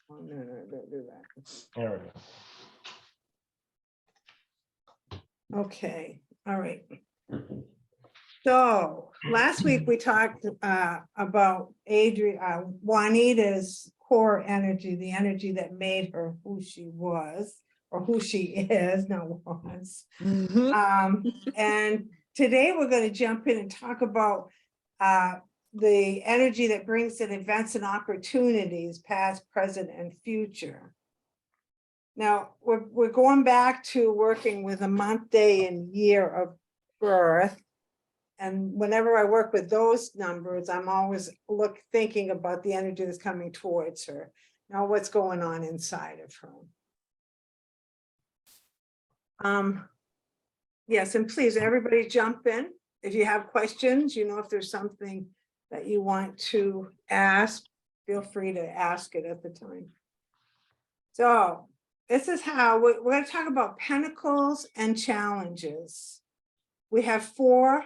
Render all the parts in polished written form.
Oh, no, don't do that. There we go. Okay, all right. So last week we talked about Juanita's core energy, the energy that made her who she was, or who she is, not was. And today we're going to jump in and talk about the energy that brings in events and opportunities, past, present, and future. Now, we're going back to working with a month, day, and year of birth. And whenever I work with those numbers, I'm always thinking about the energy that's coming towards her. Now, what's going on inside of her? Yes, and please, everybody jump in. If you have questions, if there's something that you want to ask, feel free to ask it at the time. So this is how we're going to talk about pentacles and challenges. We have 4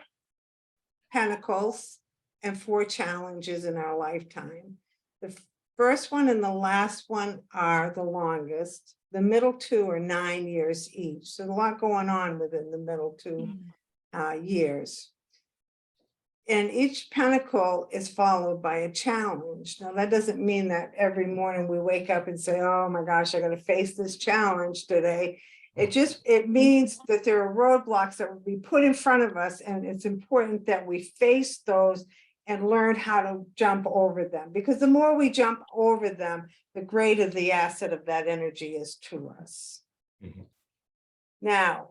pentacles and 4 challenges in our lifetime. The first one and the last one are the longest. The middle 2 are 9 years each. So there's a lot going on within the middle 2 years. And each pentacle is followed by a challenge. Now, that doesn't mean that every morning we wake up and say, oh my gosh, I got to face this challenge today. It means that there are roadblocks that will be put in front of us, and it's important that we face those and learn how to jump over them, because the more we jump over them, the greater the asset of that energy is to us. Mm-hmm. Now,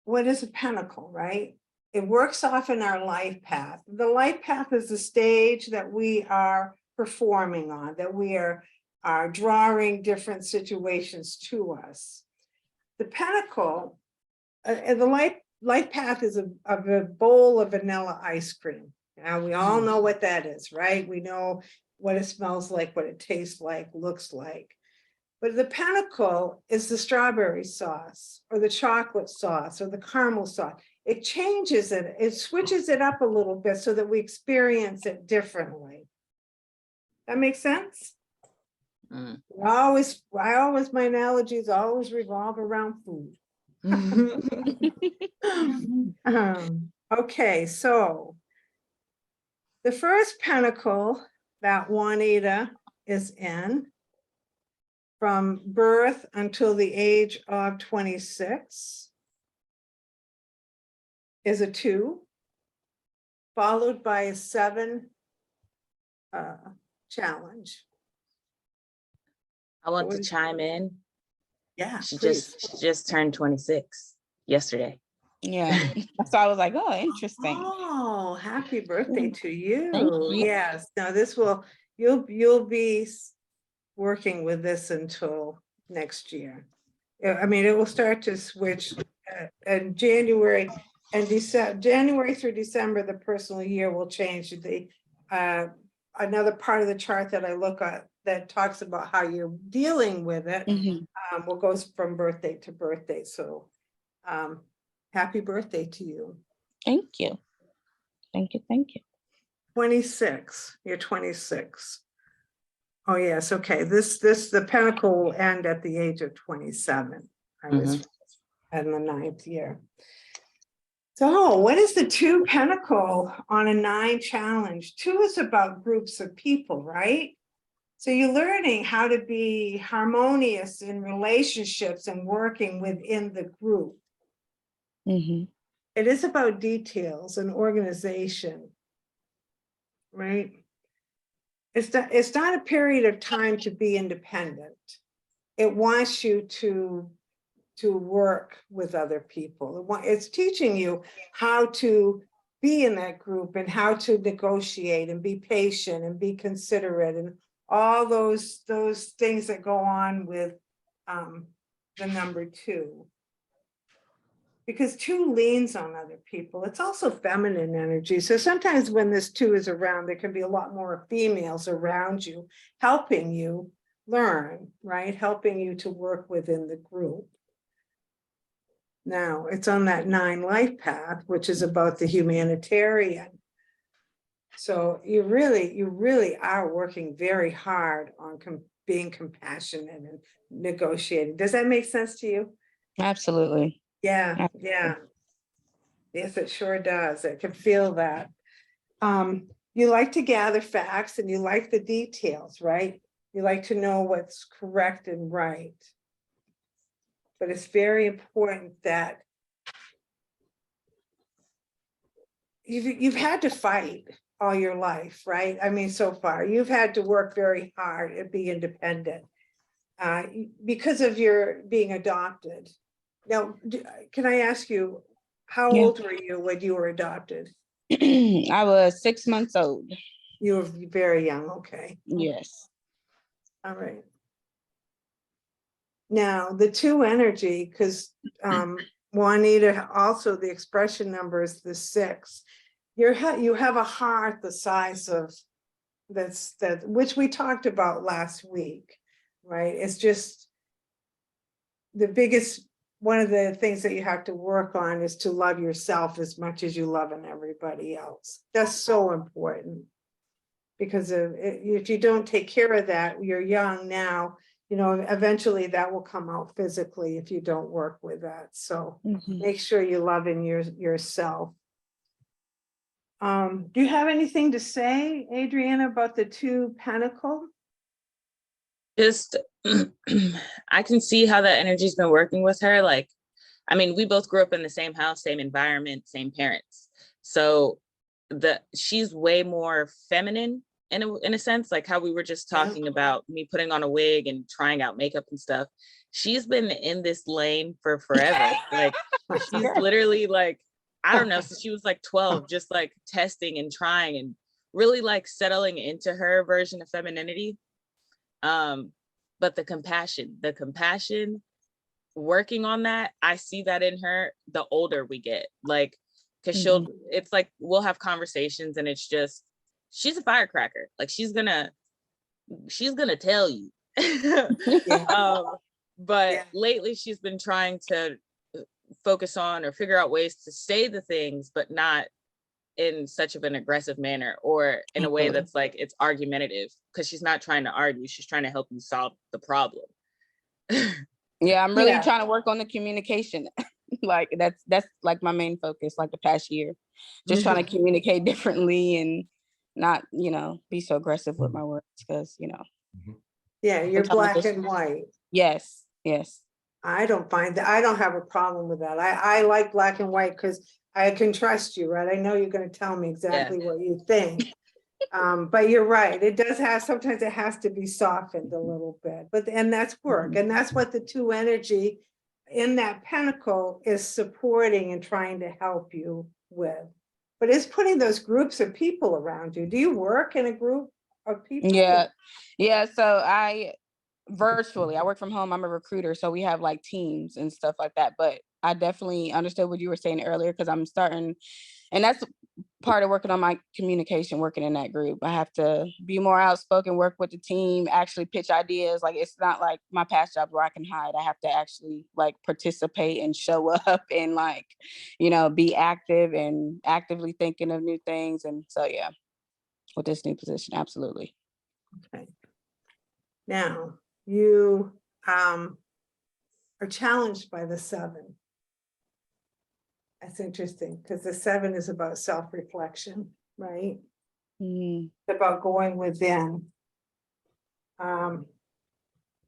what is a pentacle, right? It works off in our life path. The life path is the stage that we are performing on, that we are drawing different situations to us. The pentacle, the life path is a bowl of vanilla ice cream. Now, we all know what that is, right? We know what it smells like, what it tastes like, looks like. But the pentacle is the strawberry sauce, or the chocolate sauce, or the caramel sauce. It changes it, it switches it up a little bit so that we experience it differently. That makes sense? My analogies always revolve around food. Okay, so the first pentacle that Juanita is in, from birth until the age of 26, is a 2, followed by a 7 challenge. I want to chime in. Yeah, She please. just turned 26 yesterday. Yeah. So I was like, oh, interesting. Oh, happy birthday to you. Thank you. Yes. Now you'll be working with this until next year. I mean, it will start to switch in January and January through December, the personal year will change. Another part of the chart that I look at that talks about how you're dealing with it will go from birthday to birthday. So happy birthday to you. Thank you. Thank you. Thank you. 26. You're 26. Oh, yes. Okay. The pentacle will end at the age of 27. I was in the 9th year. So what is the 2 pentacle on a 9 challenge? 2 is about groups of people, right? So you're learning how to be harmonious in relationships and working within the group. It is about details and organization, right? It's not a period of time to be independent. It wants you to work with other people. It's teaching you how to be in that group and how to negotiate and be patient and be considerate and all those things that go on with the number 2. Because 2 leans on other people. It's also feminine energy. So sometimes when this 2 is around, there can be a lot more females around you, helping you learn, right? Helping you to work within the group. Now, it's on that 9 life path, which is about the humanitarian. So you really are working very hard on being compassionate and negotiating. Does that make sense to you? Absolutely. Yeah, yeah. Yes, it sure does. I can feel that. You like to gather facts and you like the details, right? You like to know what's correct and right. But it's very important that you've had to fight all your life, right? I mean, so far, you've had to work very hard and be independent because of your being adopted. Now, can I ask you, how Yeah. old were you when you were adopted? I was 6 months old. You were very young, okay. Yes. All right. Now, the two energy, because Juanita, also the expression number is the 6. You have a heart the size of which we talked about last week, right? It's just the biggest, one of the things that you have to work on is to love yourself as much as you love everybody else. That's so important. Because if you don't take care of that, you're young now, eventually that will come out physically if you don't work with that. So make sure you're loving yourself. Do you have anything to say, Adriana, about the 2 Pentacle? Just, I can see how that energy's been working with her. Like, I mean, we both grew up in the same house, same environment, same parents. So she's way more feminine in a sense, like how we were just talking about me putting on a wig and trying out makeup and stuff. She's been in this lane for forever. Like she's literally like, I don't know, since she was like 12, just like testing and trying and really like settling into her version of femininity. But the compassion, working on that, I see that in her the older we get. Like, because it's like we'll have conversations and it's just, she's a firecracker. Like she's gonna tell you. But lately she's been trying to focus on or figure out ways to say the things, but not in such of an aggressive manner or in a way that's like it's argumentative, because she's not trying to argue, she's trying to help you solve the problem. Yeah, I'm really trying to work on the communication. Like that's like my main focus, like the past year. Just trying to communicate differently and not, be so aggressive with my words, because, Yeah, you're black and white. Yes. I don't have a problem with that. I like black and white because I can trust you, right? I know you're going to tell me exactly what you think. But you're right. It does have, sometimes it has to be softened a little bit, and that's work. And that's what the 2 energy in that Pentacle is supporting and trying to help you with. But it's putting those groups of people around you. Do you work in a group of people? Yeah. So I work from home. I'm a recruiter. So we have like teams and stuff like that. But I definitely understood what you were saying earlier, because I'm starting, and that's part of working on my communication, working in that group. I have to be more outspoken, work with the team, actually pitch ideas. Like, it's not like my past jobs where I can hide. I have to actually like participate and show up and like, be active and actively thinking of new things. And so, yeah, with this new position, absolutely. Okay. Now, you are challenged by the 7. That's interesting, because the 7 is about self-reflection, right? It's about going within.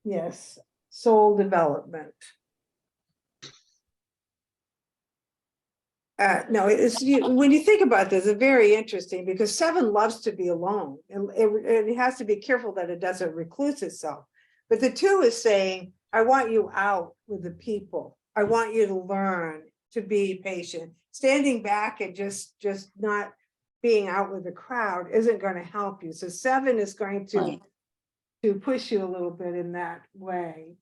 Yes, soul development. No, when you think about this, it's very interesting, because 7 loves to be alone, and it has to be careful that it doesn't recluse itself. But the 2 is saying, I want you out with the people. I want you to learn to be patient. Standing back and just not being out with the crowd isn't going to help you. So 7 is going to push you a little bit in that way.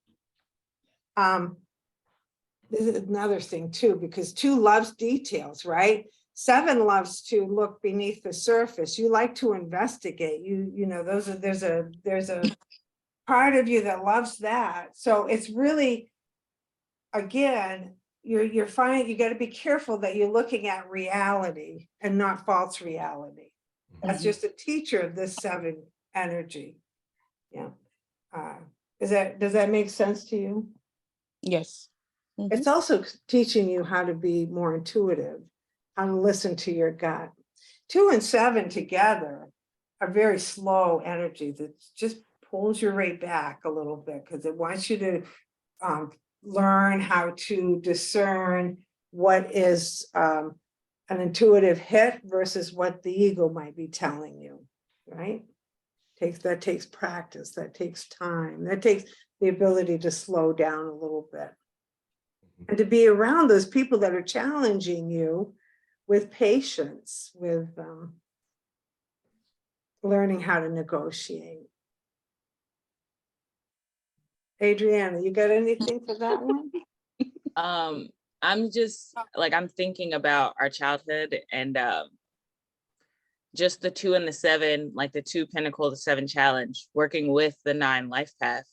This is another thing too, because 2 loves details, right? 7 loves to look beneath the surface. You like to investigate. There's a part of you that loves that. So it's really, again, you're finding you got to be careful that you're looking at reality and not false reality. That's just a teacher of this 7 energy. Yeah. does that make sense to you? Yes. Mhm. It's also teaching you how to be more intuitive, how to listen to your gut. 2 and 7 together are very slow energy that just pulls you right back a little bit because it wants you to learn how to discern what is an intuitive hit versus what the ego might be telling you, right? That takes practice, that takes time, that takes the ability to slow down a little bit. And to be around those people that are challenging you with patience, with learning how to negotiate. Adriana, you got anything for that one? I'm just like, I'm thinking about our childhood and just the 2 and the 7, like the 2 pinnacle, the 7 challenge, working with the 9 life path.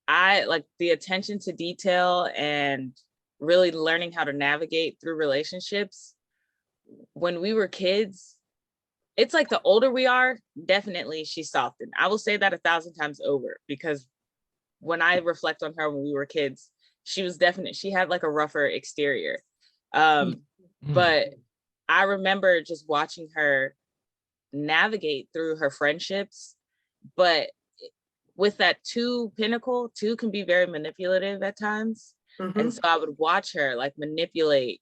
I like the attention to detail and really learning how to navigate through relationships. When we were kids, it's like the older we are, definitely she softened. I will say that 1,000 times over, because when I reflect on her when we were kids, she had like a rougher exterior. But I remember just watching her navigate through her friendships. But with that 2 pinnacle, 2 can be very manipulative at times. And so I would watch her like manipulate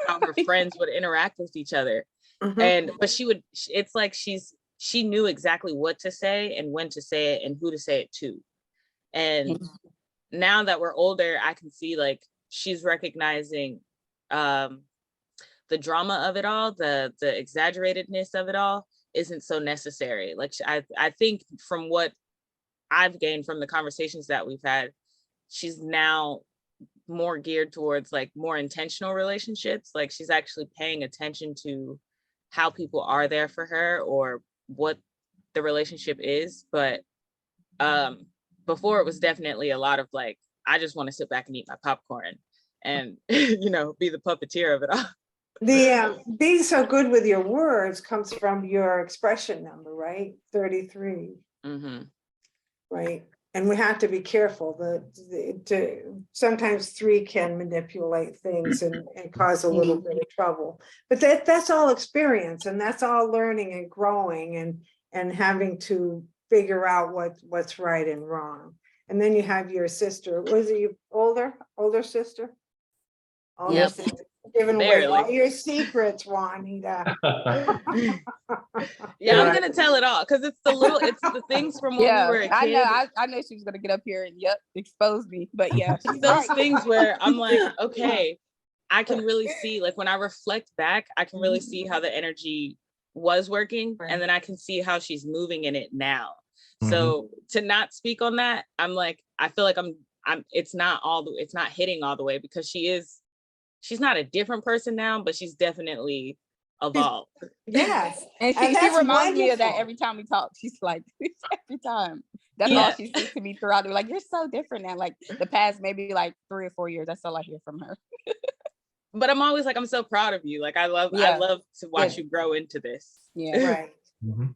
how her friends would interact with each other. But it's like she knew exactly what to say and when to say it and who to say it to. And now that we're older, I can see like she's recognizing the drama of it all, the exaggeratedness of it all isn't so necessary. Like I think from what I've gained from the conversations that we've had, she's now more geared towards like more intentional relationships. Like she's actually paying attention to how people are there for her or what the relationship is. But before it was definitely a lot of like, I just want to sit back and eat my popcorn and, you know, be the puppeteer of it all. The being so good with your words comes from your expression number, right? 33. Right. And we have to be careful sometimes 3 can manipulate things and cause a little bit of trouble. But that's all experience, and that's all learning and growing and having to figure out what's right and wrong. And then you have your sister. Was it your older sister? Yep. Giving away all Barely. your secrets, Juanita. Yeah, I'm gonna tell it all because it's the things from when we were a kid. I know she was gonna get up here and expose me, but yeah, she's those things where I'm like, okay, I can really see, like when I reflect back, I can really see how the energy was working, and then I can see how she's moving in it now. So to not speak on that, I'm like, I feel like it's not hitting all the way, because she's not a different person now, but she's definitely evolved. Yes. And she reminds me of that every time we talk. She's like, every time. That's all she says to me throughout. They're like, you're so different now. Like the past maybe like 3 or 4 years. That's all I hear from her. But I'm always like, I'm so proud of you. Like I love to watch you grow into this. Yeah. Right.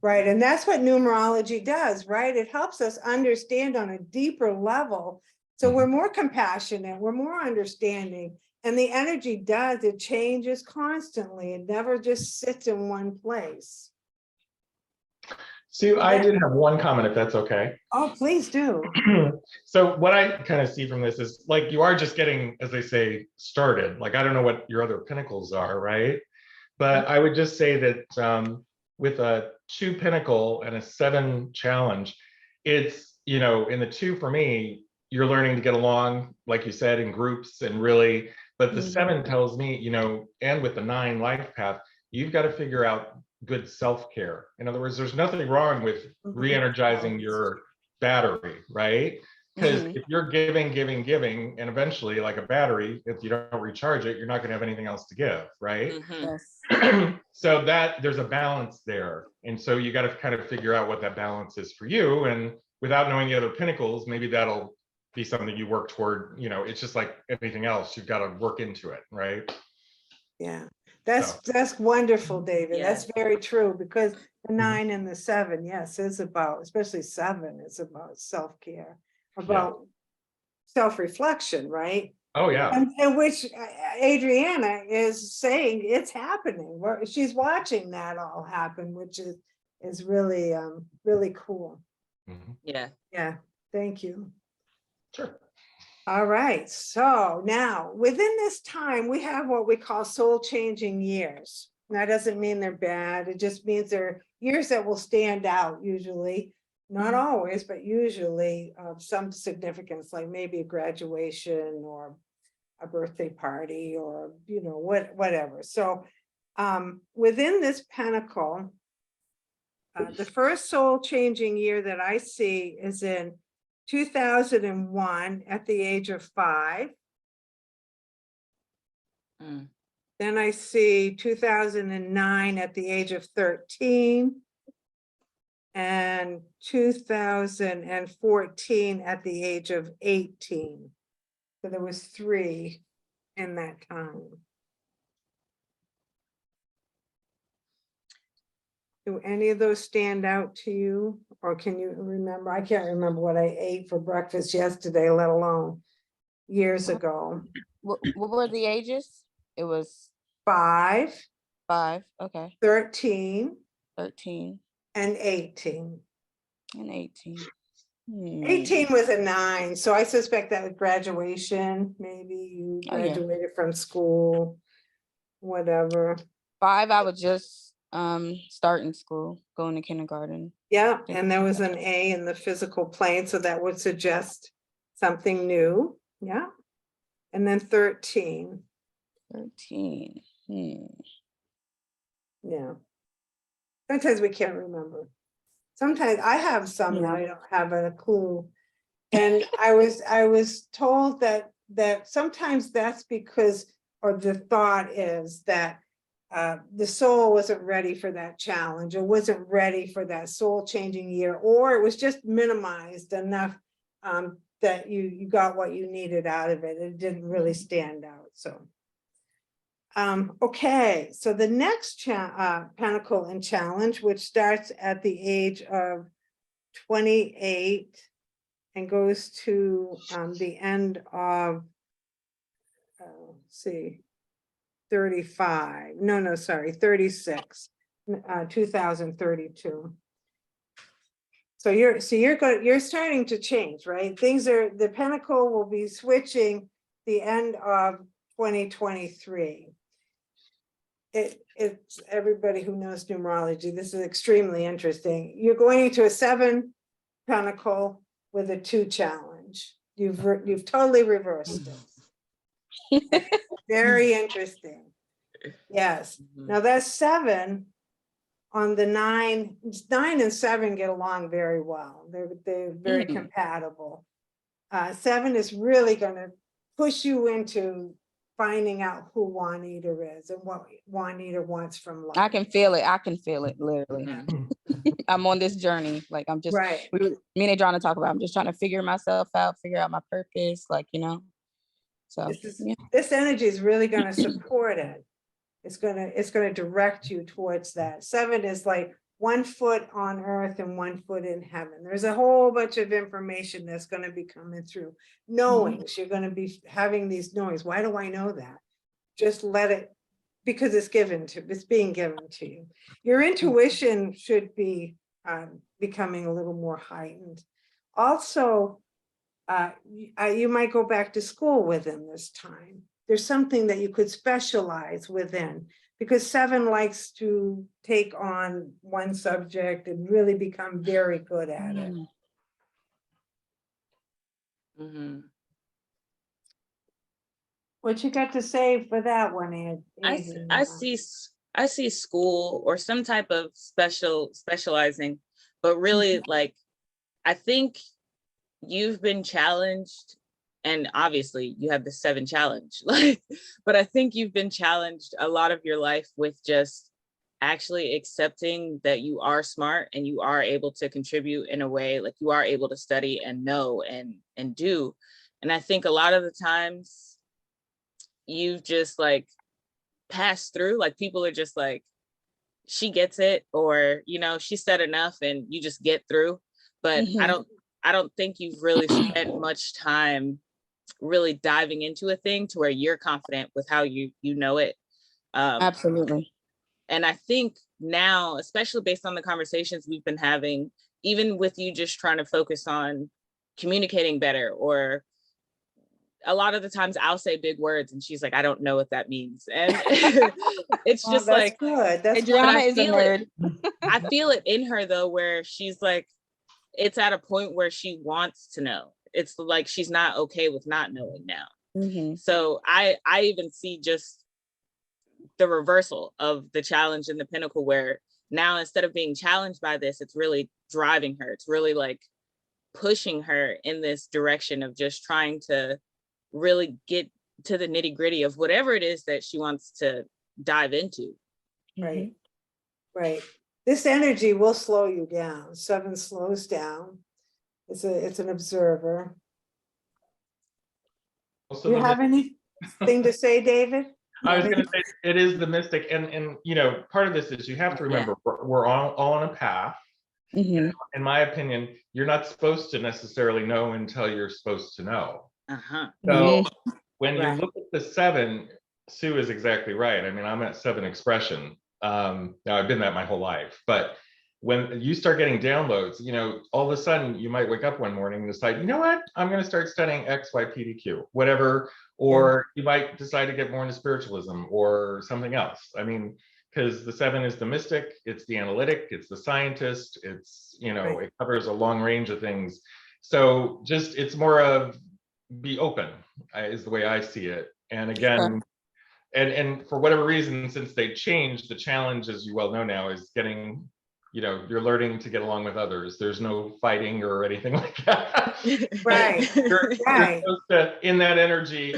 Right. And that's what numerology does, right? It helps us understand on a deeper level. So we're more compassionate, we're more understanding. And the energy it changes constantly. It never just sits in one place. Sue, I did have one comment, if that's okay. Oh, please do. So what I kind of see from this is like, you are just getting, as they say, started. Like, I don't know what your other pinnacles are, right? But I would just say that with a 2 pinnacle and a 7 challenge, it's, you know, in the 2 for me, you're learning to get along, like you said, in groups and really, but the 7 tells me, you know, and with the 9 life path, you've got to figure out good self-care. In other words, there's nothing wrong with re-energizing your battery, right? Because if you're giving, and eventually, like a battery, if you don't recharge it, you're not going to have anything else to give, right? So that there's a balance there. And so you got to kind of figure out what that balance is for you. And without knowing the other pinnacles, maybe that'll be something you work toward. You know, it's just like anything else, you've got to work into it, right? Yeah, that's wonderful, David. That's very true, because The 9 and the 7, yes, is about, especially 7, is about self-care, Yeah. about self-reflection, right? Oh, yeah. And which Adriana is saying it's happening. She's watching that all happen, which is really, really cool. Mhm. Yeah. Yeah, thank you. Sure. All right, so now within this time, we have what we call soul changing years. That doesn't mean they're bad. It just means they're years that will stand out usually, not always, but usually of some significance, like maybe a graduation or a birthday party or, whatever. So within this pentacle, the first soul changing year that I see is in 2001 at the age of 5. Mm. Then I see 2009 at the age of 13. And 2014 at the age of 18. So there was 3 in that time. Do any of those stand out to you? Or can you remember? I can't remember what I ate for breakfast yesterday, let alone years ago. What were the ages? It was 5, 5. Okay. 13, 13 and 18. and 18. 18 was a 9, so I suspect that was graduation. Maybe you Oh, yeah. graduated from school, whatever. 5, I was just starting school, going to kindergarten. Yeah, and there was an A in the physical plane, so that would suggest something new. Yeah. And then 13. 13. Yeah. Sometimes we can't remember. Sometimes I have some that I don't have a clue. And I was told that sometimes that's because, or the thought is that the soul wasn't ready for that challenge, or wasn't ready for that soul changing year, or it was just minimized enough that you got what you needed out of it. It didn't really stand out. So okay, so the next pentacle and challenge, which starts at the age of 28 and goes to the end of, let's see, 35. No, sorry, 36, 2032. So you're starting to change, right? The pentacle will be switching the end of 2023. It's everybody who knows numerology. This is extremely interesting. You're going into a 7 pentacle with a 2 challenge. You've totally reversed it. Very interesting. Yes. Now that's 7 on the 9. 9 and 7 get along very well. They're very compatible. 7 is really going to push you into finding out who Juanita is and what Juanita wants from life. I can feel it literally. I'm on this journey. Like I'm just right. me and Adriana talk about. I'm just trying to figure myself out, figure out my purpose. So this energy is really going to support it. It's going to direct you towards that. 7 is like 1 foot on earth and 1 foot in heaven. There's a whole bunch of information that's going to be coming through. Knowings, you're going to be having these knowings. Why do I know that? Just let it, because it's being given to you. Your intuition should be becoming a little more heightened. Also, you might go back to school within this time. There's something that you could specialize within, because 7 likes to take on one subject and really become very good at it. What you got to say for that one, Ed? I see school or some type of specializing, but really like, I think you've been challenged, and obviously you have the 7 challenge, but I think you've been challenged a lot of your life with just actually accepting that you are smart and you are able to contribute in a way, like you are able to study and know and do. And I think a lot of the times you've just like passed through, like people are just like, she gets it, or, you know, she said enough and you just get through. But I don't think you've really spent much time really diving into a thing to where you're confident with how you know it. Absolutely. And I think now, especially based on the conversations we've been having, even with you just trying to focus on communicating better, or a lot of the times I'll say big words and she's like, I don't know what that means. And it's Oh, just that's like, good. That's Adriana I is a feel nerd. I feel it in her though, where she's like, it's at a point where she wants to know. It's like she's not okay with not knowing now. So I even see just the reversal of the challenge in the pinnacle, where now instead of being challenged by this, it's really driving her. It's really like pushing her in this direction of just trying to really get to the nitty gritty of whatever it is that she wants to dive into. right. Right. This energy will slow you down. 7 slows down. It's an observer. Also, Do you have anything to say, David? I was going to say it is the mystic, and you know, part of this is you have to remember we're all on a path. In my opinion, you're not supposed to necessarily know until you're supposed to know. So when you look at the 7, Sue is exactly right. I mean, I'm at 7 expression. Now I've been that my whole life, but when you start getting downloads, you know, all of a sudden you might wake up one morning and decide, you know what, I'm going to start studying X, Y, P, D, Q, whatever. Or you might decide to get more into spiritualism or something else. I mean, because the 7 is the mystic, it's the analytic, it's the scientist, it's, you know, it covers a long range of things. So just, it's more of be open is the way I see it. And again, and for whatever reason, since they changed, the challenge, as you well know now, is getting, you know, you're learning to get along with others. There's no fighting or anything like that. Right. You're supposed to, in that energy,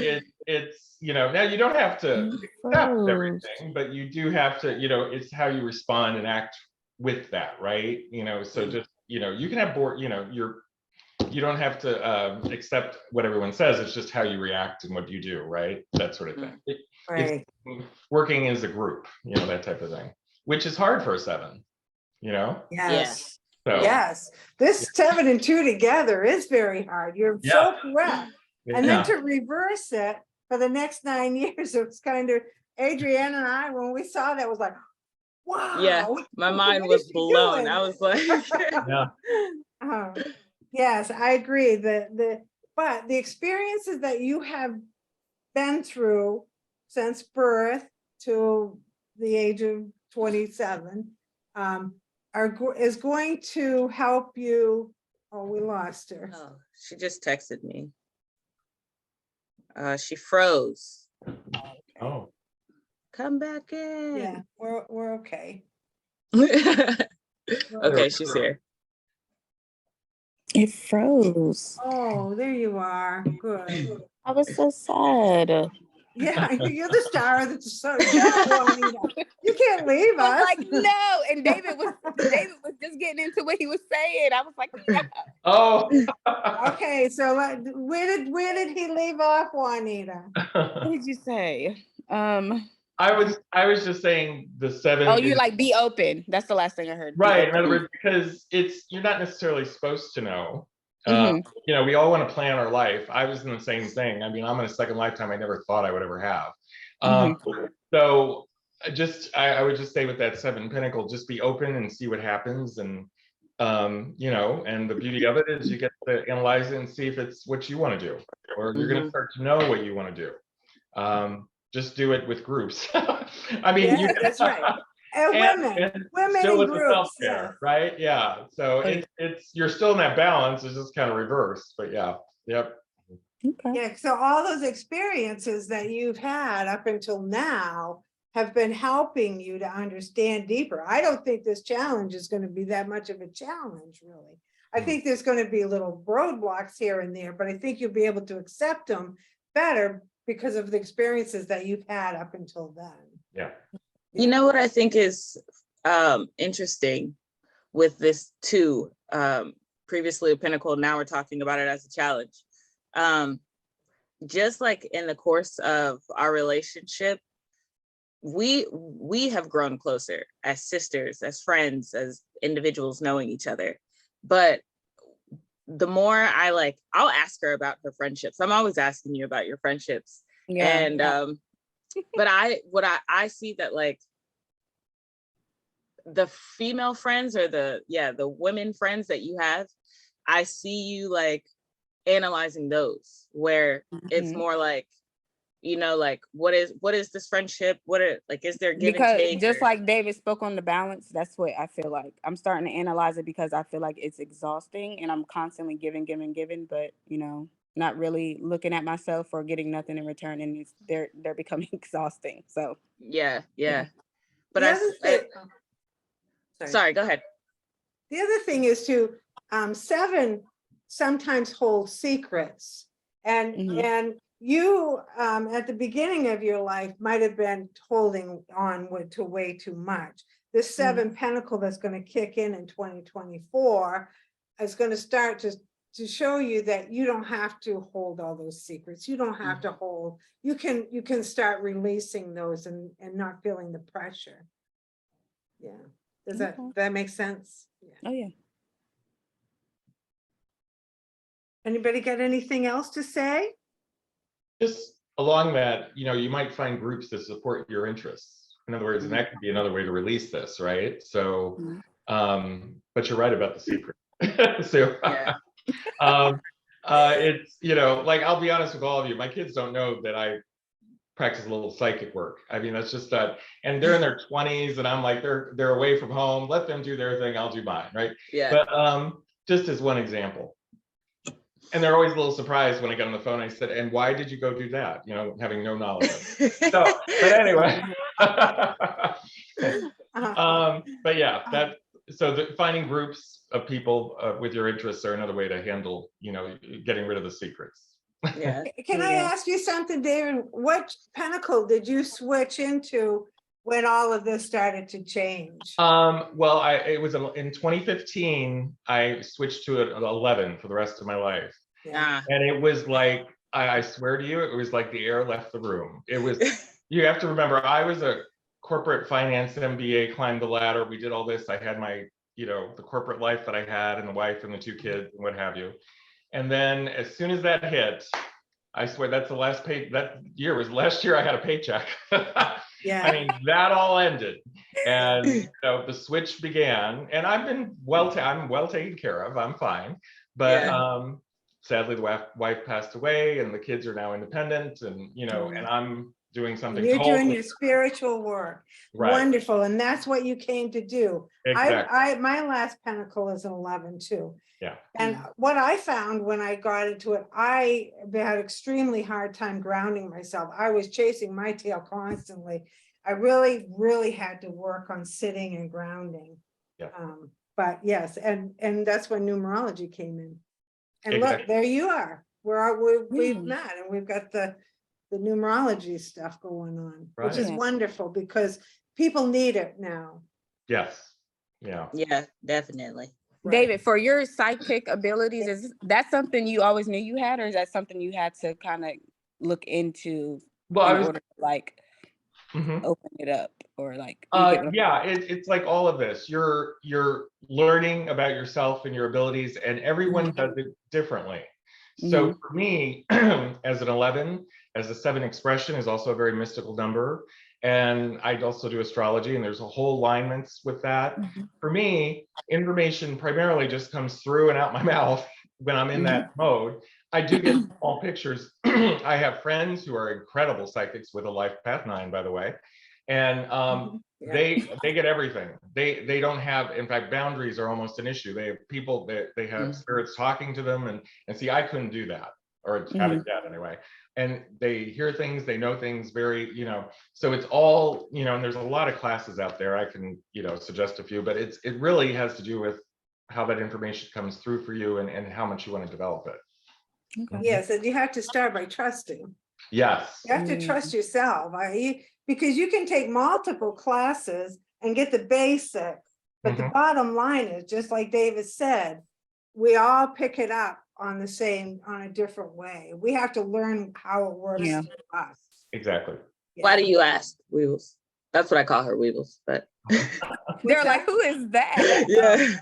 it's, you know, now you don't have to accept everything, but you do have to, you know, it's how you respond and act with that, right? You know, so just, you know, you can have you know, you don't have to accept what everyone says. It's just how you react and what you do, right? That sort of thing. It's working as a group, you know, that type of thing, which is hard for a 7, you know? Yes. So, Yes. This 7 and 2 together is very hard. You're so correct. And then to reverse it for the next 9 years, it was kind of, Adrienne and I, when we saw that, was like, wow. Yeah, my mind was blown. I was like, yes, I agree. But the experiences that you have been through since birth to the age of 27 is going to help you. Oh, we lost her. oh, she just texted me. She froze. oh, Come back in. Yeah, we're okay. Okay, she's here. It froze. Oh, there you are. Good. I was so sad. Yeah, you're the star of the show, Juanita. You can't leave I us. was like, no. And David was just getting into what he was saying. I was like, no. oh. Okay, so where did he leave off, Juanita? What did you say? I was just saying the 7. Oh, you like be open. That's the last thing I heard. Right. In other words, because you're not necessarily supposed to know. You know, we all want to plan our life. I was in the same thing. I mean, I'm in a second lifetime I never thought I would ever have. So I would just say with that 7 pinnacle, just be open and see what happens. And, you know, and the beauty of it is you get to analyze it and see if it's what you want to do, or you're going to start to know what you want to do. Just do it with groups. I mean, yeah, that's right. And women still in with groups, self-care, right? Yeah. So it's you're still in that balance. It's just kind of reversed, but yeah. Yep. Okay. Yeah, so all those experiences that you've had up until now have been helping you to understand deeper. I don't think this challenge is going to be that much of a challenge, really. I think there's going to be little roadblocks here and there, but I think you'll be able to accept them better because of the experiences that you've had up until then. Yeah. You know what I think is interesting with this too, previously a pinnacle, now we're talking about it as a challenge. Just like in the course of our relationship, we have grown closer as sisters, as friends, as individuals knowing each other. But the more I'll ask her about her friendships. I'm always asking you about your friendships. Yeah. And but I see that like the female friends or the women friends that you have, I see you like analyzing those where it's more like, you know, like what is this friendship? Is there give and Because take? just like David spoke on the balance, that's what I feel like. I'm starting to analyze it because I feel like it's exhausting and I'm constantly giving, but you know, not really looking at myself or getting nothing in return, and they're becoming exhausting. So Yeah. But The other thing, sorry, go ahead. the other thing is to, 7 sometimes holds secrets. And you, at the beginning of your life, might have been holding on to way too much. This 7 Pentacle that's going to kick in 2024 is going to start to show you that you don't have to hold all those secrets. You don't have to hold, you can start releasing those and not feeling the pressure. Yeah. Does that make sense? Yeah. oh yeah. Anybody got anything else to say? Just along that, you know, you might find groups that support your interests. In other words, and that could be another way to release this, right? So, but you're right about the secret. So, it's, you know, like, I'll be honest with all of you, my kids don't know that I practice a little psychic work. I mean, that's just that, and they're in their 20s, and I'm like, they're away from home. Let them do their thing. I'll do mine, right? Yeah. But just as one example, and they're always a little surprised when I get on the phone. I said, "And why did you go do that?" You know, having no knowledge of it. So, but anyway, but yeah, finding groups of people with your interests are another way to handle, you know, getting rid of the secrets. Yeah. Can I ask you something, David? What Pentacle did you switch into when all of this started to change? Well, it was in 2015. I switched to an 11 for the rest of my life, and it was like, I swear to you, it was like the air left the room. It was. You have to remember, I was a corporate finance MBA, climbed the ladder. We did all this. I had my, you know, the corporate life that I had, and the wife and the 2 kids and what have you. And then as soon as that hit, I swear that's the last pay. That year was last year. I had a paycheck. Yeah. I mean, that all ended, and you know, the switch began. And I've been I'm well taken care of. I'm fine, but sadly, the wife passed away, and the kids are now independent, and you know, and I'm doing something. You're totally doing your spiritual work. right. Wonderful. And that's what you came to do. Exactly. My last Pentacle is an 11 too. Yeah. And what I found when I got into it, I had extremely hard time grounding myself. I was chasing my tail constantly. I really, really had to work on sitting and grounding. Yeah. But yes, and that's when numerology came in. And Exactly. look, there you are. We've met, and we've got the numerology stuff going on, which is wonderful because people need it now. Yes. Yeah. Yeah, definitely. David, for your psychic abilities, is that something you always knew you had, or is that something you had to kind of look into in order to like open it up, or like? Yeah, it's like all of this. You're learning about yourself and your abilities, and everyone does it differently. So for me, as an 11, as a 7 expression is also a very mystical number. And I also do astrology, and there's a whole alignments with that. For me, information primarily just comes through and out my mouth when I'm in that mode. I do get small pictures. I have friends who are incredible psychics with a life path 9, by the way. And they get everything. They don't have, in fact, boundaries are almost an issue. They have people that they have spirits talking to them, and see, I couldn't do that, or haven't yet anyway. And they hear things, they know things very, you know, so it's all, you know, and there's a lot of classes out there. I can, you know, suggest a few, but it really has to do with how that information comes through for you, and how much you want to develop it. Okay. Yes, and you have to start by trusting. Yes. You have to trust yourself. Because you can take multiple classes and get the basics, but the bottom line is, just like David said, we all pick it up on a different way. We have to learn how it works for us. Exactly. Why do you ask, Wheels? That's what I call her, Weebles, but They're like, who is that? yeah.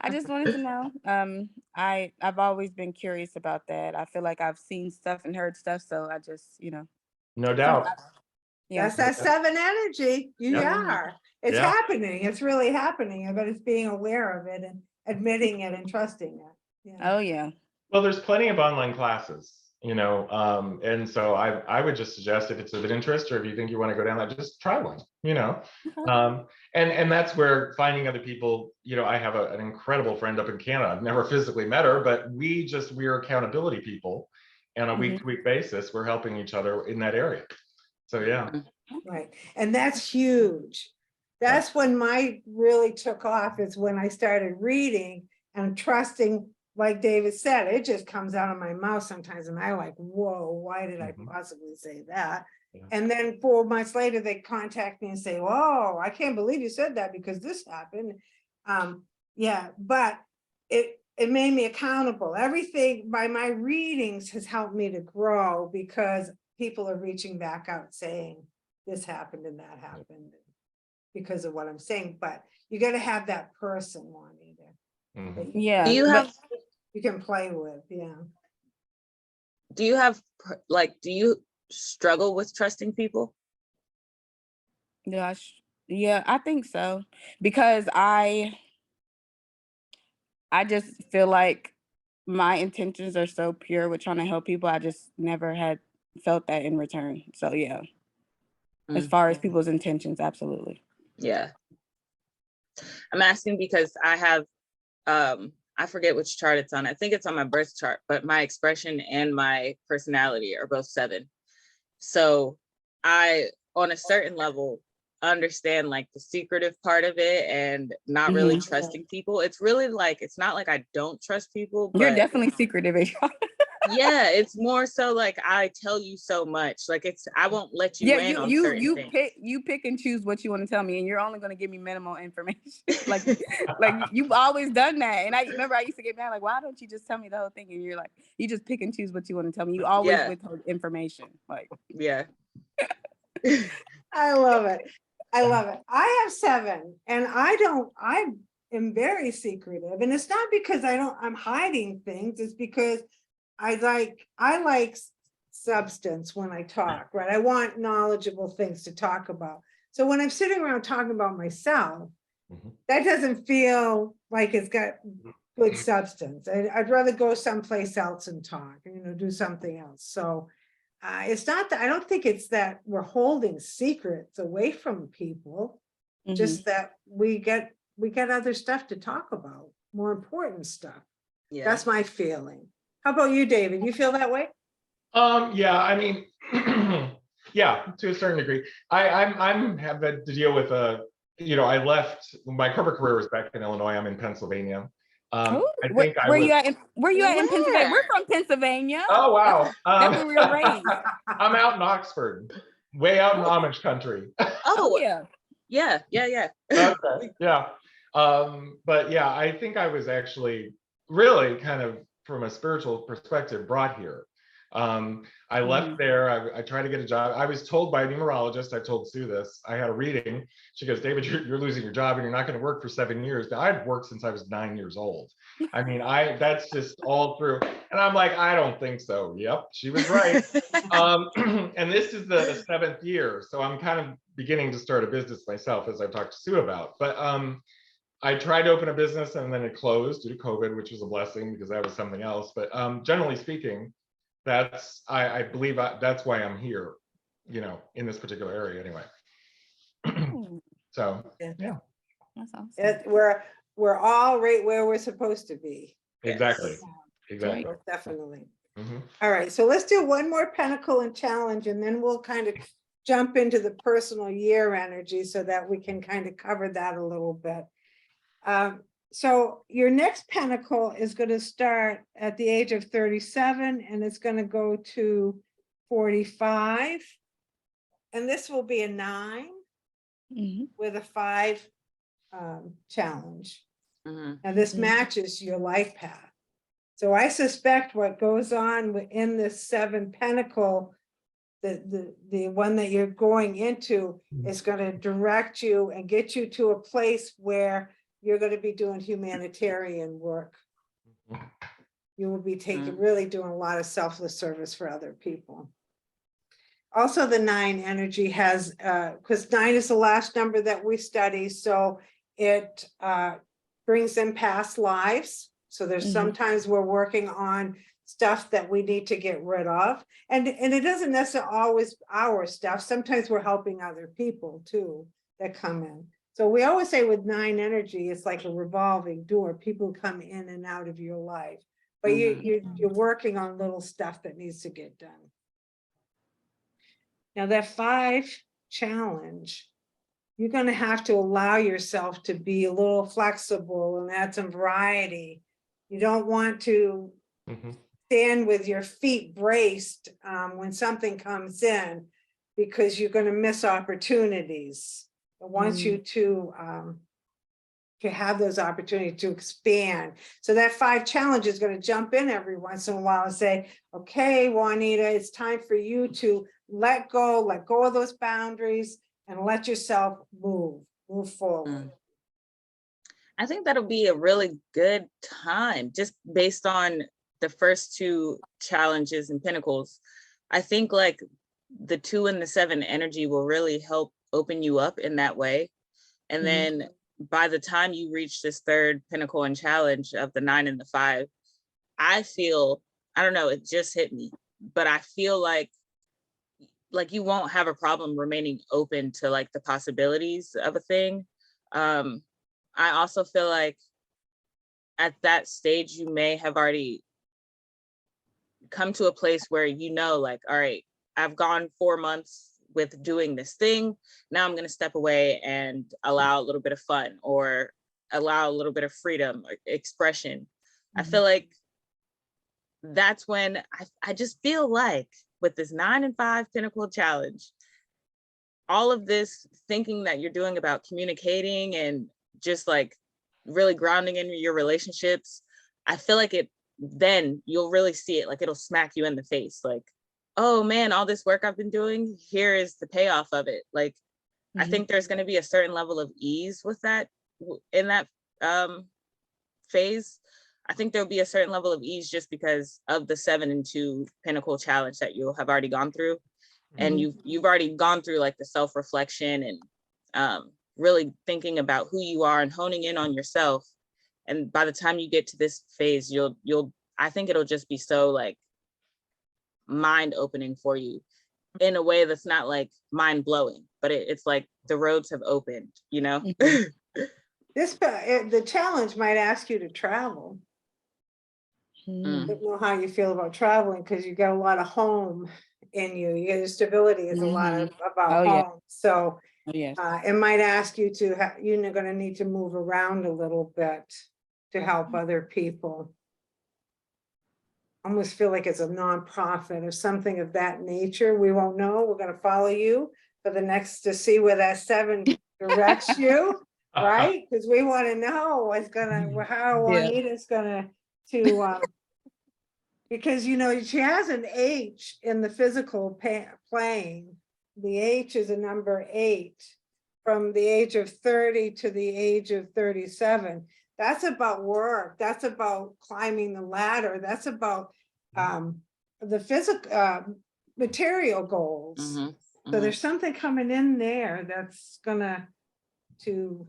I just wanted to know. I've always been curious about that. I feel like I've seen stuff and heard stuff, so I just, No so doubt. yeah. That's that 7 energy. You Yeah. are. It's Yeah. happening. It's really happening, but it's being aware of it and admitting it and trusting it. Yeah. Oh yeah. Well, there's plenty of online classes, and so I would just suggest if it's of an interest or if you think you want to go down that, just try one, Okay. and that's where finding other people, I have an incredible friend up in Canada. I've never physically met her, but we're accountability people, and on a week-to-week basis, we're helping each other in that area. So yeah. Right. And that's huge. That's when my really took off, is when I started reading and trusting, like David said, it just comes out of my mouth sometimes. And I like, whoa, why did I possibly say that? Yeah. And then 4 months later, they contact me and say, whoa, I can't believe you said that because this happened. Yeah, but it made me accountable. Everything by my readings has helped me to grow because people are reaching back out saying this happened and that happened because of what I'm saying. But you got to have that person wanting it. Mhm. Yeah. Do you have You can play with, yeah. do you have do you struggle with trusting people? Yeah, I think so. Because I just feel like my intentions are so pure with trying to help people. I just never had felt that in return. So yeah. As far as people's intentions, absolutely. Yeah. I'm asking because I have I forget which chart it's on. I think it's on my birth chart, but my expression and my personality are both 7. So I, on a certain level, understand like the secretive part of it and not really trusting people. It's really like, it's not like I don't trust people, but You're definitely secretive. yeah, it's more so like I tell you so much. Like I won't let you Yeah, in on you certain things. you pick and choose what you want to tell me, and you're only going to give me minimal information. like you've always done that, and I remember I used to get mad like, why don't you just tell me the whole thing? And you're like, you just pick and choose what you want to tell me. You always withhold information. Like yeah. I love it. I love it. I have 7 and I am very secretive, and it's not because I'm hiding things. It's because I like substance when I talk, right? I want knowledgeable things to talk about. So when I'm sitting around talking about myself, that doesn't feel like it's got good substance. I'd rather go someplace else and talk, do something else. So it's not that I don't think it's that we're holding secrets away from people, just that we get other stuff to talk about, more important stuff. Yeah. That's my feeling. How about you, David? You feel that way? Yeah, I mean, yeah, to a certain degree. I'm have had to deal with I left, my corporate career was back in Illinois. I'm in Pennsylvania. I think where you at in Pennsylvania? We're from Pennsylvania. Oh wow. That's where we were raised. I'm out in Oxford, way out in Amish country. Oh yeah. Yeah. Okay. Yeah. But yeah, I think I was actually really kind of from a spiritual perspective brought here. I left there. I tried to get a job. I was told by a numerologist, I told Sue this, I had a reading. She goes, David, you're losing your job and you're not going to work for 7 years. Now, I'd worked since I was 9 years old. I mean, that's just all through. And I'm like, I don't think so. Yep, she was right. And this is the 7th year. So I'm kind of beginning to start a business myself, as I've talked to Sue about. But I tried to open a business and then it closed due to COVID, which was a blessing because that was something else. But generally speaking, I believe that's why I'm here, in this particular area anyway. So yeah. That's awesome. We're all right where we're supposed to be. Exactly. Yeah. Exactly. Definitely. Mm-hmm. All right, so let's do one more pentacle and challenge, and then we'll kind of jump into the personal year energy so that we can kind of cover that a little bit. So your next pentacle is going to start at the age of 37 and it's going to go to 45. And this will be a 9 with a 5 challenge. And this matches your life path. So I suspect what goes on in this 7 pentacle the one that you're going into is going to direct you and get you to a place where you're going to be doing humanitarian work. You will be really doing a lot of selfless service for other people. Also, the 9 energy has, because 9 is the last number that we study, so it brings in past lives. So there's sometimes we're working on stuff that we need to get rid of. And it doesn't necessarily always our stuff. Sometimes we're helping other people too that come in. So we always say with 9 energy, it's like a revolving door. People come in and out of your life, but you're working on little stuff that needs to get done. Now that 5 challenge, you're going to have to allow yourself to be a little flexible and add some variety. You don't want to stand with your feet braced when something comes in, because you're going to miss opportunities. I want you to have those opportunities to expand. So that 5 challenge is going to jump in every once in a while and say, okay, Juanita, it's time for you to let go of those boundaries and let yourself move forward. I think that'll be a really good time, just based on the first 2 challenges and pinnacles. I think like the 2 and the 7 energy will really help open you up in that way. And then by the time you reach this 3rd pinnacle and challenge of the 9 and the 5, I feel, I don't know, it just hit me, but I feel like you won't have a problem remaining open to like the possibilities of a thing. I also feel like at that stage, you may have already come to a place where, like, all right, I've gone 4 months with doing this thing. Now I'm going to step away and allow a little bit of fun or allow a little bit of freedom or expression. I feel like that's when I just feel like with this 9 and 5 pinnacle challenge, all of this thinking that you're doing about communicating and just like really grounding in your relationships, I feel like then you'll really see it, like it'll smack you in the face, like, oh man, all this work I've been doing, here is the payoff of it. Like, I think there's going to be a certain level of ease with that in that phase. I think there'll be a certain level of ease just because of the 7 and 2 pinnacle challenge that you'll have already gone through. And you've already gone through like the self-reflection and really thinking about who you are and honing in on yourself. And by the time you get to this phase, I think it'll just be so like mind opening for you in a way that's not like mind blowing, but it's like the roads have opened, The challenge might ask you to travel. I don't know how you feel about traveling, because you got a lot of home in you. Your stability is a lot about home. So it might ask you to, you're going to need to move around a little bit to help other people. Almost feel like it's a nonprofit or something of that nature. We won't know. We're going to follow you for the next to see where that 7 directs you, right? Because we want to know what's how Juanita's going to because she has an H in the physical plane. The H is a number 8 from the age of 30 to the age of 37. That's about work. That's about climbing the ladder. That's about the physical material goals. So there's something coming in there that's gonna to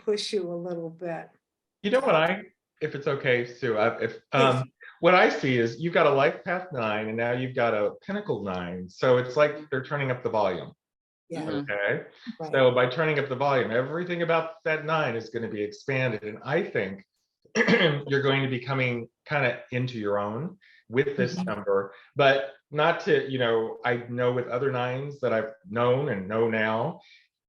push you a little bit. You know what if it's okay, Sue, what I see is you've got a life path 9 and now you've got a pinnacle 9. So it's like they're turning up the volume. Yeah. Okay. Right. So by turning up the volume, everything about that 9 is going to be expanded. And I think you're going to be coming kind of into your own with this number, but not to, I know with other 9s that I've known and know now,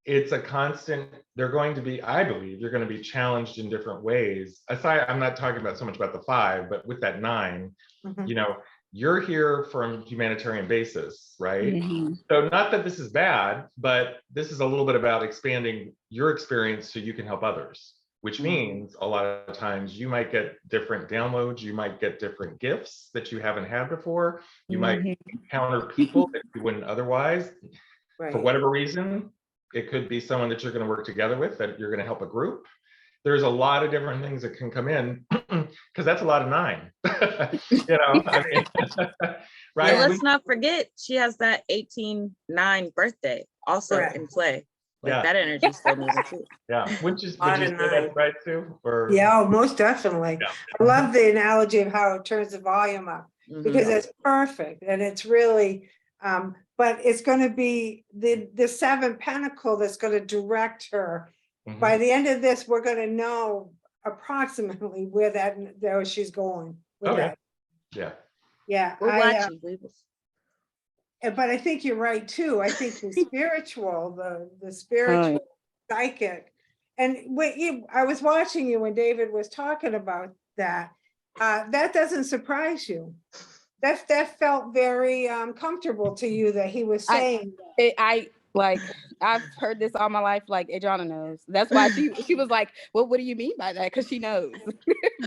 it's a constant, they're going to be, I believe, you're going to be challenged in different ways. Aside, I'm not talking about so much about the 5, but with that 9, you're here from humanitarian basis, right? So not that this is bad, but this is a little bit about expanding your experience so you can help others. which Mhm. means a lot of times you might get different downloads, you might get different gifts that you haven't had before, you might Mhm. encounter people that you wouldn't otherwise. For Right. whatever reason, it could be someone that you're going to work together with, that you're going to help a group. There's a lot of different things that can come in, because that's a lot of 9. I mean, And right? let's not forget, she has that 18/9 birthday also Correct. in play. Like Yeah. that energy is still moving too. Yeah. Would you Lot say of that's 9. right too? Or Yeah, oh, most definitely. Yeah. I love the analogy of how it turns the volume up, Mhm. because it's perfect and it's really, but it's going to be the 7 pentacle that's going to direct her. Mhm. By the end of this, we're going to know approximately where she's going with Okay. that. Yeah. Yeah, We're watching. We will- but I think you're right too. I think the spiritual, the Oh, spiritual, psychic, and I was watching you when David was talking about that. That doesn't surprise you. That felt very comfortable to you that he was saying that. I've heard this all my life. Like Adriana knows. That's why she was like, "Well, what do you mean by that?" Because she knows.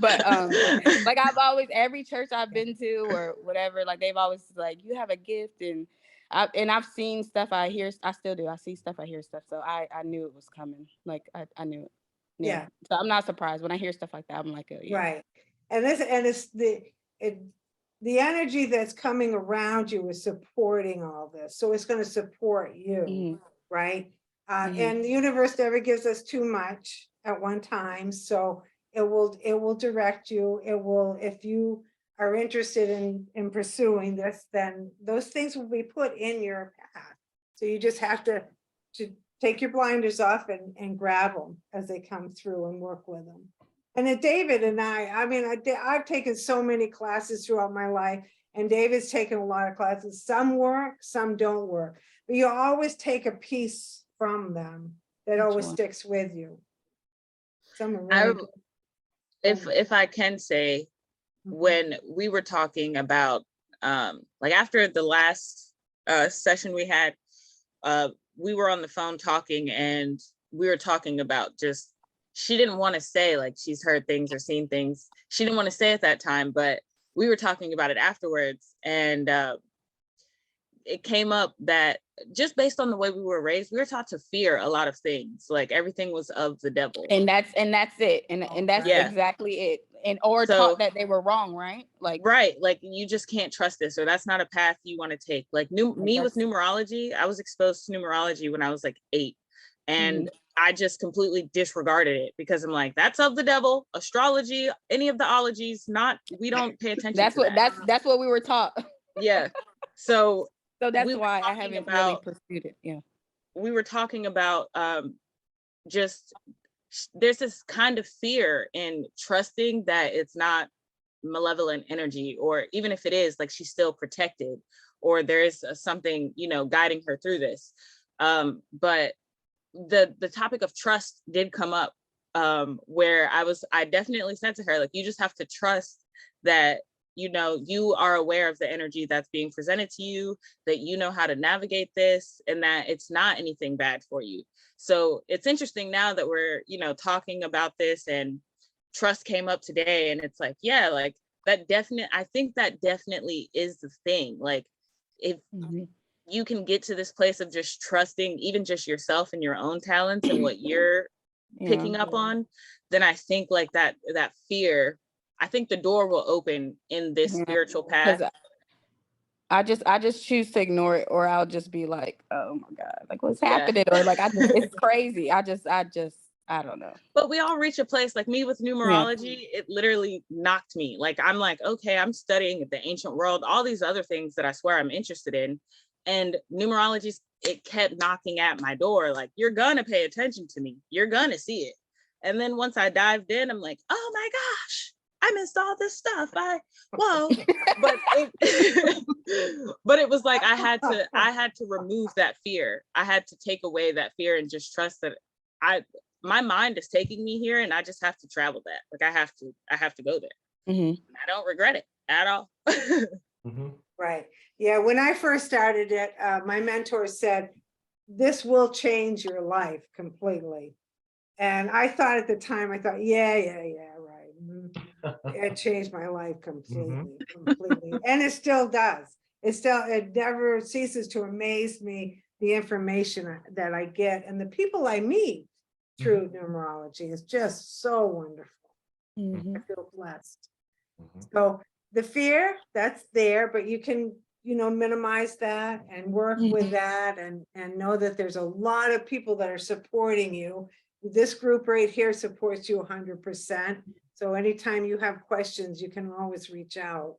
But like I've always, every church I've been to or whatever, like they've always like, you have a gift, and I've seen stuff. I hear, I still do. I see stuff. I hear stuff. So I knew it was coming. Like I knew it. Yeah. So I'm not surprised when I hear stuff like that. I'm like, oh, yeah. Right. And it's the energy that's coming around you is supporting all this. So it's going to support you, Mhm. right? Mhm. And the universe never gives us too much at one time. So it will direct you. It will, if you are interested in pursuing this, then those things will be put in your path. So you just have to take your blinders off and grab them as they come through and work with them. And then David and I mean, I've taken so many classes throughout my life, and David's taken a lot of classes. Some work, some don't work, but you always take a piece from them that Which always one? sticks with you. Some are I- really good. if I can say, when we were talking about like after the last session we had, we were on the phone talking, and we were talking about just, she didn't want to say like she's heard things or seen things. She didn't want to say at that time, but we were talking about it afterwards, and it came up that just based on the way we were raised, we were taught to fear a lot of things. Like everything was of the devil. And that's it. And that's Yeah. exactly it. And or So- taught that they were wrong, right? Like Right, like you just can't trust this, or that's not a path you want to take. Like me with numerology, I was exposed to numerology when I was like 8, and I just completely disregarded it because I'm like, that's of the devil. Astrology, any of the ologies, we don't pay attention that's to what that. that's what we were taught. Yeah. So That's we were why I talking haven't really about- pursued it. Yeah. we were talking about just there's this kind of fear in trusting that it's not malevolent energy, or even if it is, like she's still protected, or there's something, guiding her through this. But the topic of trust did come up, where I definitely said to her, like, you just have to trust that you are aware of the energy that's being presented to you, that you know how to navigate this, and that it's not anything bad for you. So it's interesting now that we're talking about this, and trust came up today, and it's like, yeah, like I think that definitely is the thing. Like if you can get to this place of just trusting even just yourself and your own talents and what you're picking up on, then I think like that fear, I think the door will open in this spiritual path. I just choose to ignore it, or I'll just be like, oh my God, like what's happening? Or like it's crazy. I don't know. But we all reach a place, like me with numerology, it literally knocked me. Like, I'm like, okay, I'm studying the ancient world, all these other things that I swear I'm interested in. And numerology, it kept knocking at my door. Like, you're gonna pay attention to me. You're gonna see it. And then once I dived in, I'm like, oh my gosh, I missed all this stuff. Whoa. But it was like, I had to remove that fear. I had to take away that fear and just trust that my mind is taking me here, and I just have to travel that. Like I have to go there. I don't regret it at all. Right. Yeah. When I first started it, my mentor said, this will change your life completely. And I thought at the time, I thought, yeah, right. It changed my life completely. And it still does. It never ceases to amaze me, the information that I get and the people I meet through numerology is just so wonderful. I feel blessed. So the fear, that's there, but you can, minimize that and work with that and know that there's a lot of people that are supporting you. This group right here supports you 100%. So anytime you have questions, you can always reach out.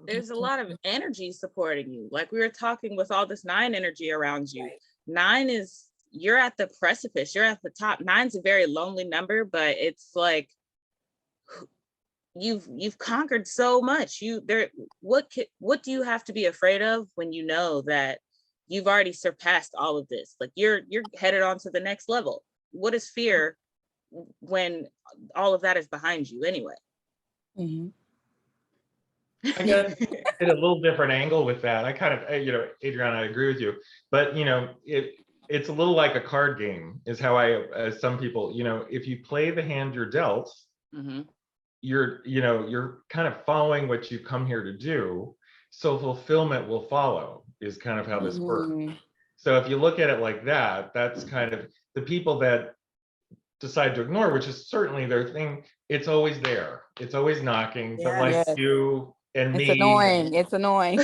There's a lot of energy supporting you. Like we were talking with all this 9 energy around you. 9 is, you're at the precipice, you're at the top. 9's a very lonely number, but it's like, you've conquered so much. What do you have to be afraid of when you know that you've already surpassed all of this? Like you're headed on to the next level. What is fear when all of that is behind you anyway? I guess at a little different angle with that. I kind of, Adriana, I agree with you, but it's a little like a card game is how as some people, if you play the hand you're dealt, you're kind of following what you come here to do. So fulfillment will follow is kind of how this works. So if you look at it like that, that's kind of the people that decide to ignore, which is certainly their thing. It's always there. It's always knocking, but like you and me. It's annoying.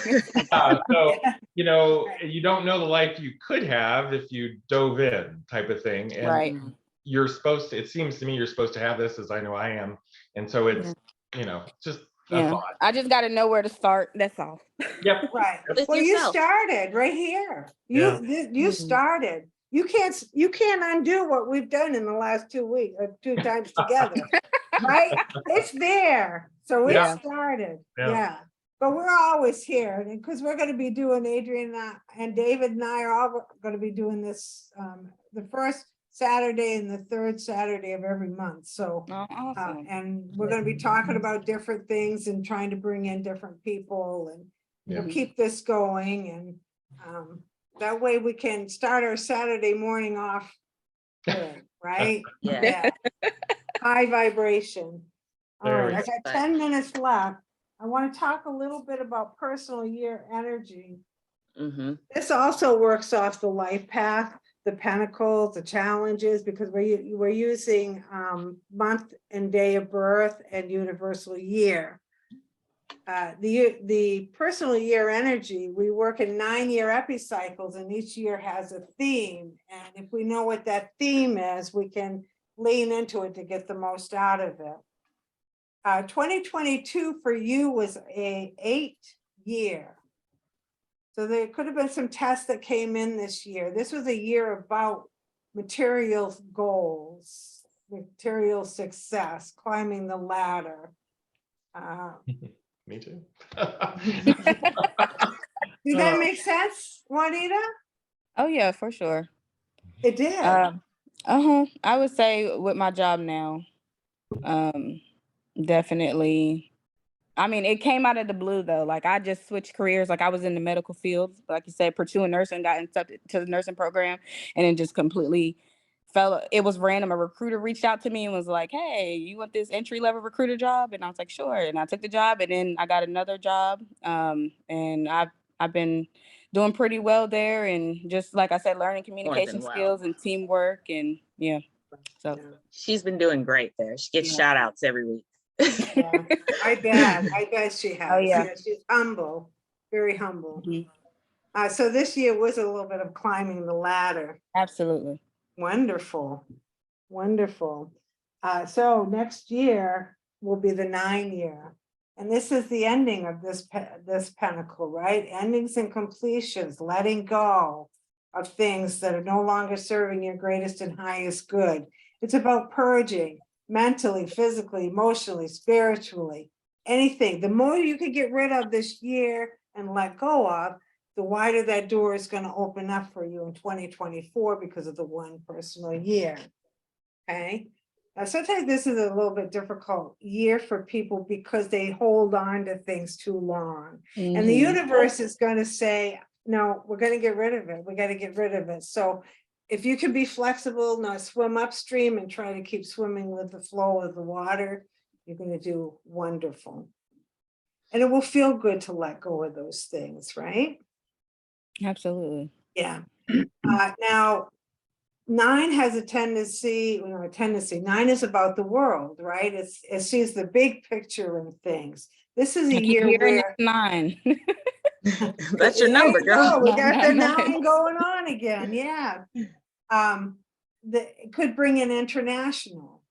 So, you don't know the life you could have if you dove in type of thing. And you're supposed to, it seems to me you're supposed to have this, as I know I am. And so it's, just a thought. I just got to know where to start. That's all. Yep. Right. With Well, yourself. you started right here. You started. You can't undo what we've done in the last 2 weeks or 2 times together. Right? It's there. So it started. Yeah. But we're always here because we're going to be doing, Adrian and David and I are all going to be doing this the first Saturday and the third Saturday of every month. So, awesome. and we're going to be talking about different things and trying to bring in different people and we'll keep this going. And that way we can start our Saturday morning off good, right? Yeah. High vibration. All There right, we I got 10 minutes left. I want to talk a little bit about personal year energy. This also works off the life path, the pentacles, the challenges, because we're using month and day of birth and universal year. The personal year energy, we work in 9-year epicycles and each year has a theme. And if we know what that theme is, we can lean into it to get the most out of it. 2022 for you was a 8-year. So there could have been some tests that came in this year. This was a year about material goals, material success, climbing the ladder. Me too. Did that make sense, Juanita? Oh yeah, for sure. It did. I would say with my job now, definitely. I mean, it came out of the blue though. Like I just switched careers. Like I was in the medical field, like you said, pursuing nursing, got into the nursing program, and then just completely fell. It was random. A recruiter reached out to me and was like, "Hey, you want this entry-level recruiter job?" And I was like, "Sure." And I took the job, and then I got another job. And I've been doing pretty well there, and just like I said, learning communication skills and teamwork, and so she's been doing great there. She gets shout outs every week. I bet she has. Oh yeah, she's humble, very humble. So this year was a little bit of climbing the ladder. Absolutely. Wonderful. So next year will be the 9-year. And this is the ending of this pentacle, right? Endings and completions, letting go of things that are no longer serving your greatest and highest good. It's about purging mentally, physically, emotionally, spiritually, anything. The more you can get rid of this year and let go of, the wider that door is going to open up for you in 2024 because of the one personal year. Okay. Now, sometimes this is a little bit difficult year for people because they hold on to things too long. And the universe is going to say, no, we're going to get rid of it. We got to get rid of it. So if you can be flexible, not swim upstream and try to keep swimming with the flow of the water, you're going to do wonderful. And it will feel good to let go of those things, right? Absolutely. Yeah. Now, 9 has a tendency, nine is about the world, right? It sees the big picture in things. This is I a keep year hearing where it's 9. That's your there number, you girl. go. We Nine, got the nine, nine. 9 going on again. Yeah. It could bring in international.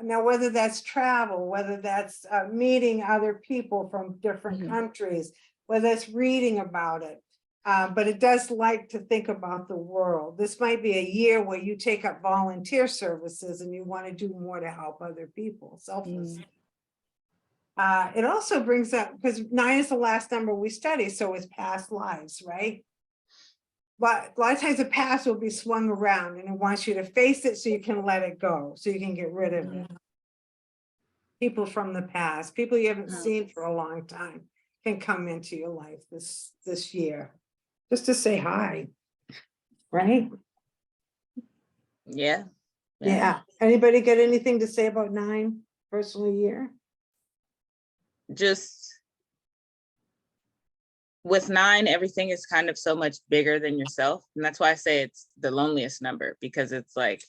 Now, whether that's travel, whether that's meeting other people from different Mhm. countries, whether it's reading about it. But it does like to think about the world. This might be a year where you take up volunteer services and you want to do more to help other people, selfless. It also brings up, because 9 is the last number we study, so it's past lives, right? But a lot of times the past will be swung around and it wants you to face it so you can let it go, so you can get rid of it. People from the past, people you haven't seen for a long time can come into your life this year, just to say hi, right? Yeah. Yeah. Anybody got anything to say about 9 personal year? Just with 9, everything is kind of so much bigger than yourself. And that's why I say it's the loneliest number, because it's like,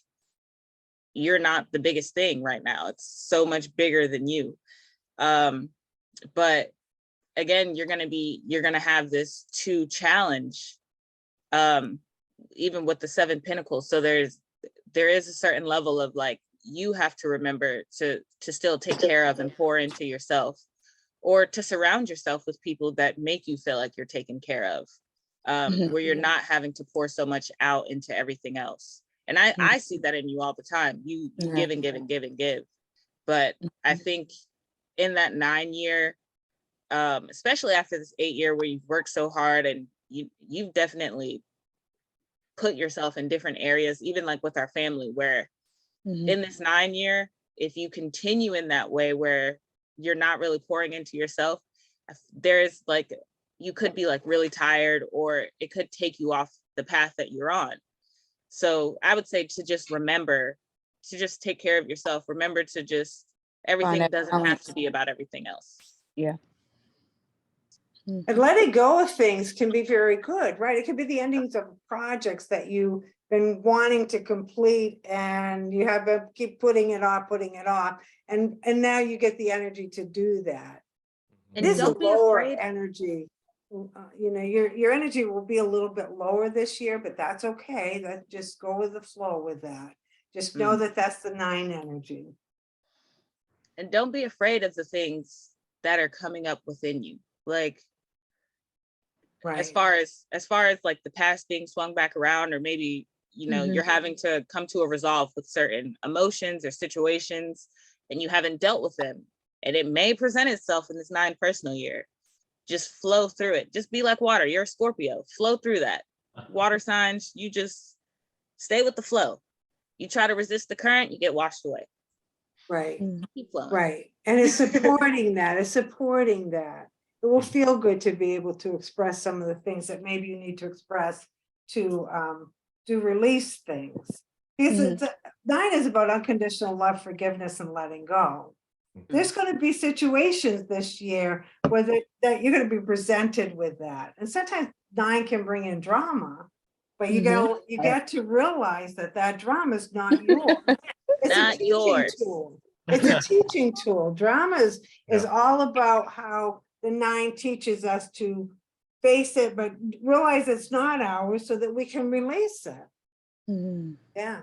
you're not the biggest thing right now. It's so much bigger than you. But again, you're gonna have this 2 challenge, even with the 7 Pentacles. So there is a certain level of like, you have to remember to still take care of and pour into yourself, or to surround yourself with people that make you feel like you're taken care of, where you're not having to pour so much out into everything else. And I see that in you all the time. You give and give and give and give. But I think in that 9 year, especially after this 8 year where you've worked so hard and you've definitely put yourself in different areas, even like with our family, where in this 9 year, if you continue in that way where you're not really pouring into yourself, there's like, you could be like really tired, or it could take you off the path that you're on. So I would say to just remember to just take care of yourself. Remember to just, everything doesn't have to be about everything else. Yeah. And letting go of things can be very good, right? It could be the endings of projects that you've been wanting to complete and you have to keep putting it off. And now you get the energy to do that. And This is don't be lower afraid. energy. Your energy will be a little bit lower this year, but that's okay. That just go with the flow with that. Just know that that's the 9 energy. And don't be afraid of the things that are coming up within you. Like, Right. as far as like the past being swung back around, or maybe, you're having to come to a resolve with certain emotions or situations and you haven't dealt with them. And it may present itself in this 9 personal year. Just flow through it. Just be like water. You're a Scorpio. Flow through that. Water signs, you just stay with the flow. You try to resist the current, you get washed away. Right. Keep flowing. Right. And it's supporting that. It will feel good to be able to express some of the things that maybe you need to express to release things. Because 9 is about unconditional love, forgiveness, and letting go. There's going to be situations this year where that you're going to be presented with that. And sometimes 9 can bring in drama, but you got to realize that drama is not yours. It's Not a teaching yours. tool. It's a teaching tool. Drama is all about how the 9 teaches us to face it, but realize it's not ours so that we can release it. Yeah.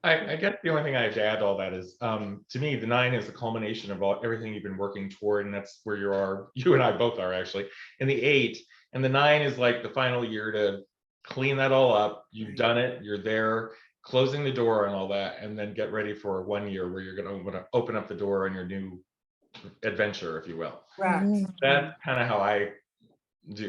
I guess the only thing I have to add to all that is, to me, the 9 is the culmination of everything you've been working toward, and that's where you and I both are actually, and the 8, and the 9 is like the final year to clean that all up. You've done it, you're there, closing the door and all that, and then get ready for 1 year where you're going to open up the door on your new adventure, if you will. Right. That's kind of how I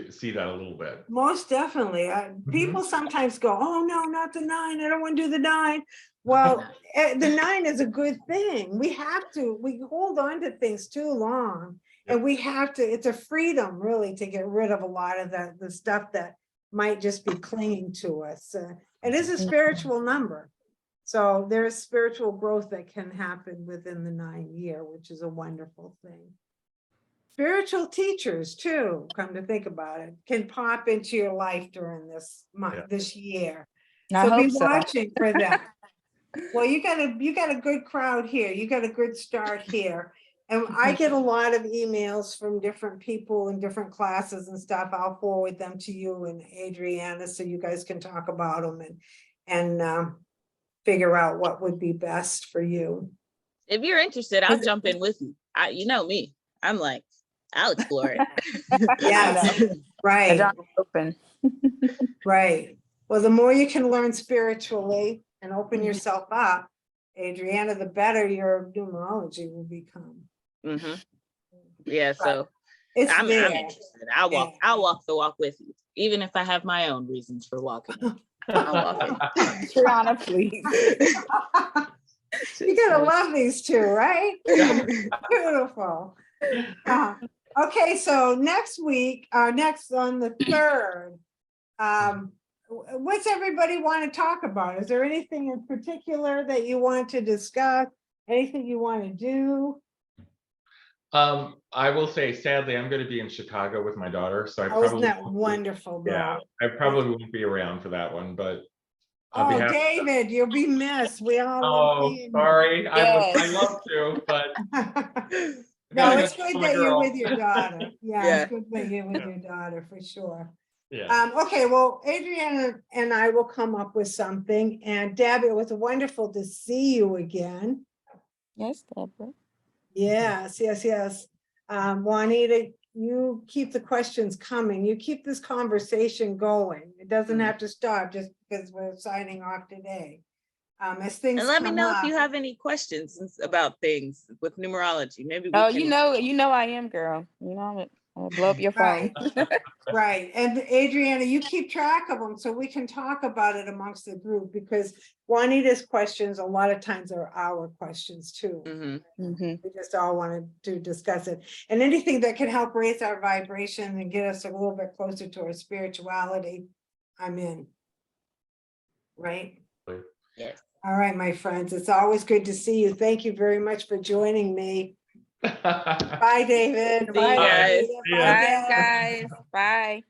see that a little bit. Most definitely. People sometimes go, oh, no, not the 9. I don't want to do the 9. Well, the 9 is a good thing. We hold on to things too long, and we have to, it's a freedom really to get rid of a lot of the stuff that might just be clinging to us. It is a spiritual number. So there's spiritual growth that can happen within the 9-year, which is a wonderful thing. Spiritual teachers too, come to think about it, can pop into your life during this month, Yeah. this year. I So be hope so. watching for that. Well, you got a good crowd here. You got a good start here. And I get a lot of emails from different people in different classes and stuff. I'll forward them to you and Adriana so you guys can talk about them and figure out what would be best for you. If you're interested, I'll jump in with you. You know me. I'm like, I'll explore it. Yes, The right, door is open. right. Well, the more you can learn spiritually and open Mhm. yourself up, Adriana, the better your numerology will become. Mhm. Yeah, so It's I'm there. interested. I'll walk the walk with you, even if I have my own reasons for walking it. I'll walk it. Triana, please. You gotta love these two, right? Beautiful. Okay, so next week, next on the 3rd, what's everybody want to talk about? Is there anything in particular that you want to discuss? Anything you want to do? I will say, sadly, I'm going to be in Chicago with my daughter, so I Oh, isn't probably that won't be- wonderful, yeah, though? I probably won't be around for that one, but I'll be Oh, happy. David, you'll be missed. We all love Oh, seeing you. sorry. I Yes. love to, but No, gotta it's go good see my that you're girl. with your daughter. Yeah, Yeah. it's good that you're with your daughter for sure. Yeah. Okay, well, Adriana and I will come up with something. And Deb, it was wonderful to see you again. Yes, Deborah. Yes, yes, yes. Juanita, you keep the questions coming. You keep this conversation going. It doesn't Mhm. have to stop just because we're signing off today. As things And let me come know up. if you have any questions about things with numerology. Maybe we Oh, can. you know I am, girl. You know I'm gonna blow up your phone. Right. Right, and Adriana, you keep track of them so we can talk about it amongst the group, because Juanita's questions a lot of times are our questions too. Mhm. Mhm. We just all wanted to discuss it, and anything that can help raise our vibration and get us a little bit closer to our spirituality, I'm in. Right? Yes. All right, my friends, it's always good to see you. Thank you very much for joining me. Bye, David. See you Bye, guys. Juanita. See ya. Bye, Bye, Deb. guys. Bye.